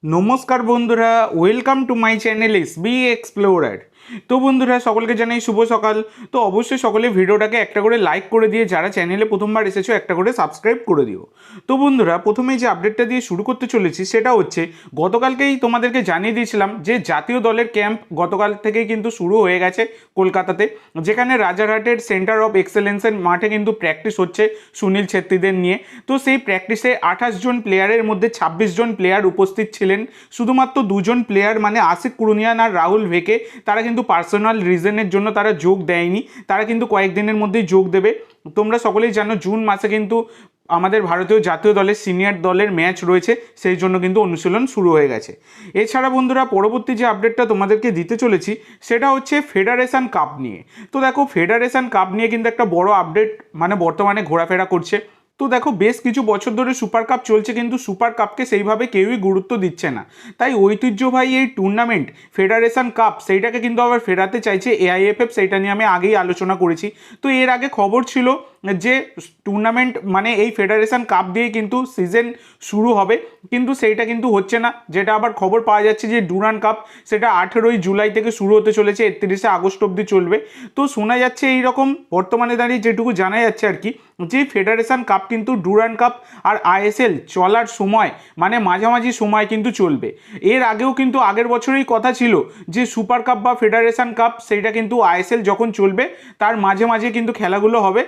নমস্কার বন্ধুরা, welcome to my channel SB explorer. তো বন্ধুরা, সকলকে জানাই শুভ সকাল। তো অবশ্যই সকলে ভিডিওটাকে একটা করে লাইক করে দিয়ে, যারা চ্যানেলে প্রথমবার এসেছো একটা করে সাবস্ক্রাইব করে দিও। তো বন্ধুরা, প্রথমেই যে আপডেটটা দিয়ে শুরু করতে চলেছি সেটা হচ্ছে, গতকালকেই তোমাদেরকে জানিয়ে দিয়েছিলাম যে জাতীয় দলের ক্যাম্প গতকাল থেকেই কিন্তু শুরু হয়ে গেছে কলকাতাতে, যেখানে রাজারহাটের সেন্টার অফ এক্সেলেন্সের মাঠে কিন্তু প্র্যাকটিস হচ্ছে সুনীল ছেত্রীদের নিয়ে। তো সেই প্র্যাকটিসে 28 জন প্লেয়ারের মধ্যে 26 জন প্লেয়ার উপস্থিত ছিলেন। শুধুমাত্র দুজন প্লেয়ার মানে আশিক কুরুনিয়ান আর রাহুল ভেকে, তারা কিন্তু পার্সোনাল রিজনের জন্য তারা যোগ দেয়নি। তারা কিন্তু কয়েকদিনের মধ্যেই যোগ দেবে। তোমরা সকলেই জানো জুন মাসে কিন্তু আমাদের ভারতীয় জাতীয় দলের সিনিয়র দলের ম্যাচ রয়েছে, সেই জন্য কিন্তু অনুশীলন শুরু হয়ে গেছে। এছাড়া বন্ধুরা, পরবর্তী যে আপডেটটা তোমাদেরকে দিতে চলেছি সেটা হচ্ছে ফেডারেশন কাপ নিয়ে। তো দেখো, ফেডারেশন কাপ নিয়ে কিন্তু একটা বড় আপডেট মানে বর্তমানে ঘোরাফেরা করছে। তো দেখো, বেশ কিছু বছর ধরে সুপার কাপ চলছে, কিন্তু সুপার কাপকে সেইভাবে কেউই গুরুত্ব দিচ্ছে না। তাই ঐতিহ্যবাহী এই টুর্নামেন্ট ফেডারেশন কাপ সেইটাকে কিন্তু আবার ফেরাতে চাইছে এআইএফএফ। সেইটা নিয়ে আমি আগেই আলোচনা করেছি। তো এর আগে খবর ছিল যে টুর্নামেন্ট মানে এই ফেডারেশন কাপ দিয়ে কিন্তু সিজন শুরু হবে, কিন্তু সেইটা কিন্তু হচ্ছে না। যেটা আবার খবর পাওয়া যাচ্ছে যে ডুরান্ড কাপ সেটা 18ই জুলাই থেকে শুরু হতে চলেছে, 31শে আগস্ট অবধি চলবে। তো শোনা যাচ্ছে এইরকম, বর্তমানে দাঁড়িয়ে যেটুকু জানা যাচ্ছে আর কি, যে ফেডারেশন কাপ কিন্তু ডুরান্ড কাপ আর আইএসএল চলার সময় মানে মাঝামাঝি সময় কিন্তু চলবে। এর আগেও কিন্তু আগের বছরেই কথা ছিল যে সুপার কাপ বা ফেডারেশন কাপ সেইটা কিন্তু আইএসএল যখন চলবে তার মাঝে মাঝে কিন্তু খেলাগুলো হবে,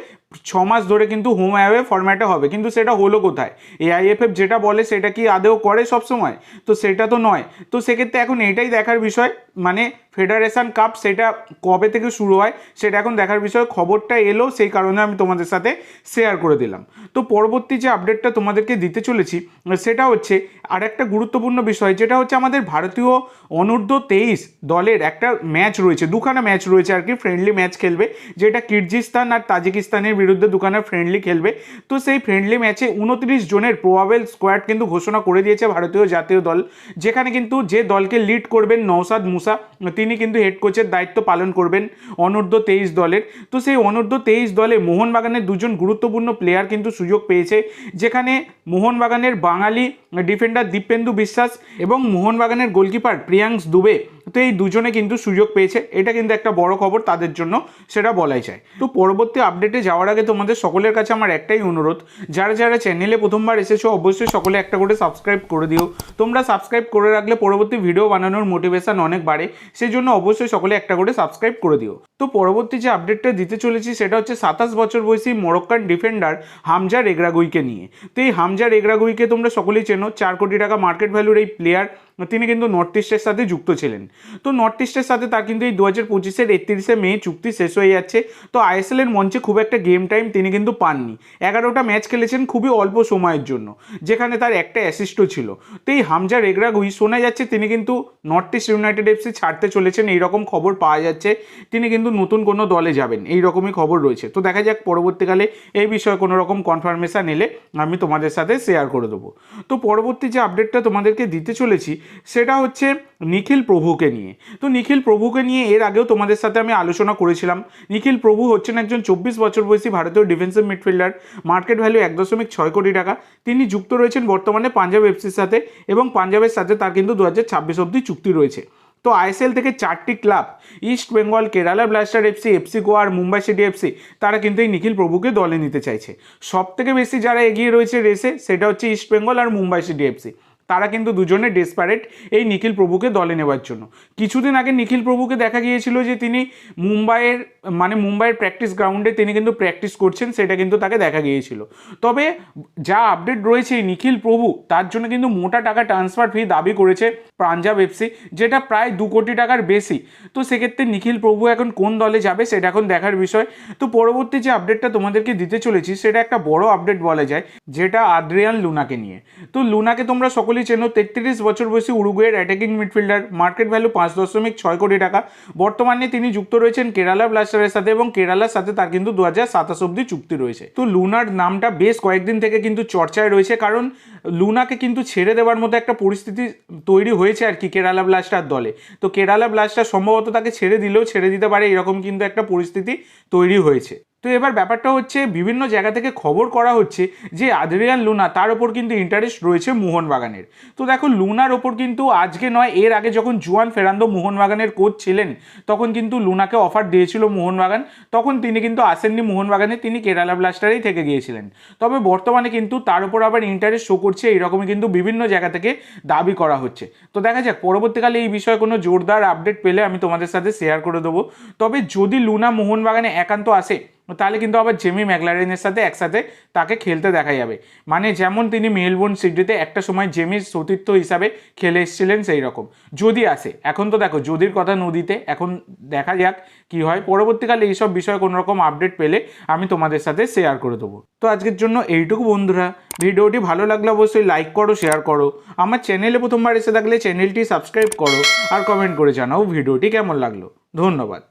6 মাস ধরে কিন্তু হোম অ্যাওয়ে ফরম্যাটে হবে। কিন্তু সেটা হলো কোথায়? এআইএফএফ যেটা বলে সেটা কি আদেও করে সব সময়? তো সেটা তো নয়। তো সেক্ষেত্রে এখন এটাই দেখার বিষয়, মানে ফেডারেশন কাপ সেটা কবে থেকে শুরু হয় সেটা এখন দেখার বিষয়। খবরটা এলো, সেই কারণে আমি তোমাদের সাথে শেয়ার করে দিলাম। তো পরবর্তী যে আপডেটটা তোমাদেরকে দিতে চলেছি সেটা হচ্ছে আর একটা গুরুত্বপূর্ণ বিষয়, যেটা হচ্ছে আমাদের ভারতীয় অনূর্ধ্ব 23 দলের একটা ম্যাচ রয়েছে, দুখানা ম্যাচ রয়েছে আর কি, ফ্রেন্ডলি ম্যাচ খেলবে, যেটা কিরজিস্তান আর তাজিকিস্তানের বিরুদ্ধে দুখানা ফ্রেন্ডলি খেলবে। তো সেই ফ্রেন্ডলি ম্যাচে 29 জনের প্রবাবেল স্কোয়াড কিন্তু ঘোষণা করে দিয়েছে ভারতীয় জাতীয় দল, যেখানে কিন্তু যে দলকে লিড করবেন নওসাদ মুসা, তিনি কিন্তু হেড কোচের দায়িত্ব পালন করবেন অনূর্ধ্ব 23 দলের। তো সেই অনূর্ধ্ব 23 দলে মোহনবাগানের দুজন গুরুত্বপূর্ণ প্লেয়ার কিন্তু সুযোগ পেয়েছে, যেখানে মোহনবাগানের বাঙালি ডিফেন্ডার দীপেন্দু বিশ্বাস এবং মোহনবাগানের গোলকিপার প্রিয়াংশ দুবে, তো এই দুজনে কিন্তু সুযোগ পেয়েছে। এটা কিন্তু একটা বড় খবর তাদের জন্য, সেটা বলাই যায়। তো পরবর্তী আপডেটে যাওয়ার আগে তোমাদের সকলের কাছে আমার একটাই অনুরোধ, যারা যারা চ্যানেলে প্রথমবার এসেছো অবশ্যই সকলে একটা করে সাবস্ক্রাইব করে দিও। তোমরা সাবস্ক্রাইব করে রাখলে পরবর্তী ভিডিও বানানোর মোটিভেশন অনেক বাড়ে, সেই জন্য অবশ্যই সকলে একটা করে সাবস্ক্রাইব করে দিও। তো পরবর্তী যে আপডেটটা দিতে চলেছি সেটা হচ্ছে 27 বছর বয়সী মরক্কান ডিফেন্ডার হামজা রেগ্রাগুইকে নিয়ে। তো এই হামজা রেগ্রাগুইকে তোমরা সকলেই চেনো, 4 কোটি টাকা মার্কেট ভ্যালুর এই প্লেয়ার। তিনি কিন্তু নর্থ ইস্টের সাথে যুক্ত ছিলেন। তো নর্থ ইস্টের সাথে তার কিন্তু এই 2025-এর 31শে মে চুক্তি শেষ হয়ে যাচ্ছে। তো আইএসএলের মঞ্চে খুব একটা গেম টাইম তিনি কিন্তু পাননি, 11টা ম্যাচ খেলেছেন খুবই অল্প সময়ের জন্য, যেখানে তার একটা অ্যাসিস্টও ছিল। তো এই হামজা রেগ্রাগুই শোনা যাচ্ছে তিনি কিন্তু নর্থ ইস্ট ইউনাইটেড এফসি ছাড়তে চলেছেন, এইরকম খবর পাওয়া যাচ্ছে। তিনি কিন্তু নতুন কোনো দলে যাবেন, এই রকমই খবর রয়েছে। তো দেখা যাক পরবর্তীকালে এই বিষয়ে কোনো রকম কনফার্মেশন এলে আমি তোমাদের সাথে শেয়ার করে দেবো। তো পরবর্তী যে আপডেটটা তোমাদেরকে দিতে চলেছি সেটা হচ্ছে নিখিল প্রভুকে নিয়ে। তো নিখিল প্রভুকে নিয়ে এর আগেও তোমাদের সাথে আমি আলোচনা করেছিলাম। নিখিল প্রভু হচ্ছেন একজন 24 বছর বয়সী ভারতীয় ডিফেন্সিভ মিডফিল্ডার, মার্কেট ভ্যালু 1.6 কোটি টাকা। তিনি যুক্ত রয়েছেন বর্তমানে পাঞ্জাব এফসির সাথে, এবং পাঞ্জাবের সাথে তার কিন্তু 2026 অবধি চুক্তি রয়েছে। তো আইএসএল থেকে 4টি club East Bengal, Kerala blaster FC, FC Goa আর মুম্বাই সিটি এফসি, তারা কিন্তু এই নিখিল প্রভুকে দলে নিতে চাইছে। সব থেকে বেশি যারা এগিয়ে রয়েছে রেসে সেটা হচ্ছে ইস্ট বেঙ্গল আর মুম্বাই সিটি এফসি। তারা কিন্তু দুজনে ডেসপারেট এই নিখিল প্রভুকে দলে নেওয়ার জন্য। কিছুদিন আগে নিখিল প্রভুকে দেখা গিয়েছিল যে তিনি মুম্বাইয়ের প্র্যাকটিস গ্রাউন্ডে তিনি কিন্তু প্র্যাকটিস করছেন, সেটা কিন্তু তাকে দেখা গিয়েছিল। তবে যা আপডেট রয়েছে এই নিখিল প্রভু তার জন্য কিন্তু মোটা টাকা ট্রান্সফার ফি দাবি করেছে পাঞ্জাব এফসি, যেটা প্রায় 2 কোটি টাকার বেশি। তো সেক্ষেত্রে নিখিল প্রভু এখন কোন দলে যাবে সেটা এখন দেখার বিষয়। তো পরবর্তী যে আপডেটটা তোমাদেরকে দিতে চলেছি সেটা একটা বড় আপডেট বলা যায়, যেটা আদ্রিয়ান লুনাকে নিয়ে। তো লুনাকে তোমরা সকলেই চেনো, 33 বছর বয়সী উরুগুয়ের অ্যাটাকিং মিডফিল্ডার, মার্কেট ভ্যালু 5.6 কোটি টাকা। বর্তমানে তিনি যুক্ত রয়েছেন কেরালা ব্লাস্টারের সাথে, এবং কেরালার সাথে তার কিন্তু 2027 অবধি চুক্তি রয়েছে। তো লুনার নামটা বেশ কয়েকদিন থেকে কিন্তু চর্চায় রয়েছে, কারণ লুনাকে কিন্তু ছেড়ে দেওয়ার মতো একটা পরিস্থিতি তৈরি হয়েছে আর কি কেরালা ব্লাস্টার দলে। তো কেরালা ব্লাস্টার সম্ভবত তাকে ছেড়ে দিলেও ছেড়ে দিতে পারে, এরকম কিন্তু একটা পরিস্থিতি তৈরি হয়েছে। তো এবার ব্যাপারটা হচ্ছে বিভিন্ন জায়গা থেকে খবর করা হচ্ছে যে আদ্রিয়ান লুনা তার ওপর কিন্তু ইন্টারেস্ট রয়েছে মোহনবাগানের। তো দেখো লুনার ওপর কিন্তু আজকে নয়, এর আগে যখন জুয়ান ফেরান্দো মোহনবাগানের কোচ ছিলেন তখন কিন্তু লুনাকে অফার দিয়েছিল মোহনবাগান, তখন তিনি কিন্তু আসেননি মোহনবাগানে, তিনি কেরালা ব্লাস্টারেই থেকে গিয়েছিলেন। তবে বর্তমানে কিন্তু তার উপর আবার ইন্টারেস্ট শো করছে, এইরকমই কিন্তু বিভিন্ন জায়গা থেকে দাবি করা হচ্ছে। তো দেখা যাক পরবর্তীকালে এই বিষয়ে কোনো জোরদার আপডেট পেলে আমি তোমাদের সাথে শেয়ার করে দেবো। তবে যদি লুনা মোহনবাগানে একান্ত আসে তাহলে কিন্তু আবার জেমি ম্যাকলারেনের সাথে একসাথে তাকে খেলতে দেখা যাবে। মানে যেমন তিনি মেলবোর্ন সিটিতে একটা সময় জেমির সতীর্থ হিসাবে খেলে এসেছিলেন সেই রকম যদি আসে। এখন তো দেখো যদির কথা নদীতে, এখন দেখা যাক কি হয়। পরবর্তীকালে এইসব বিষয়ে কোনো রকম আপডেট পেলে আমি তোমাদের সাথে শেয়ার করে দেবো। তো আজকের জন্য এইটুকু বন্ধুরা, ভিডিওটি ভালো লাগলে অবশ্যই লাইক করো, শেয়ার করো, আমার চ্যানেলে প্রথমবার এসে থাকলে চ্যানেলটি সাবস্ক্রাইব করো, আর কমেন্ট করে জানাও ভিডিওটি কেমন লাগলো। ধন্যবাদ।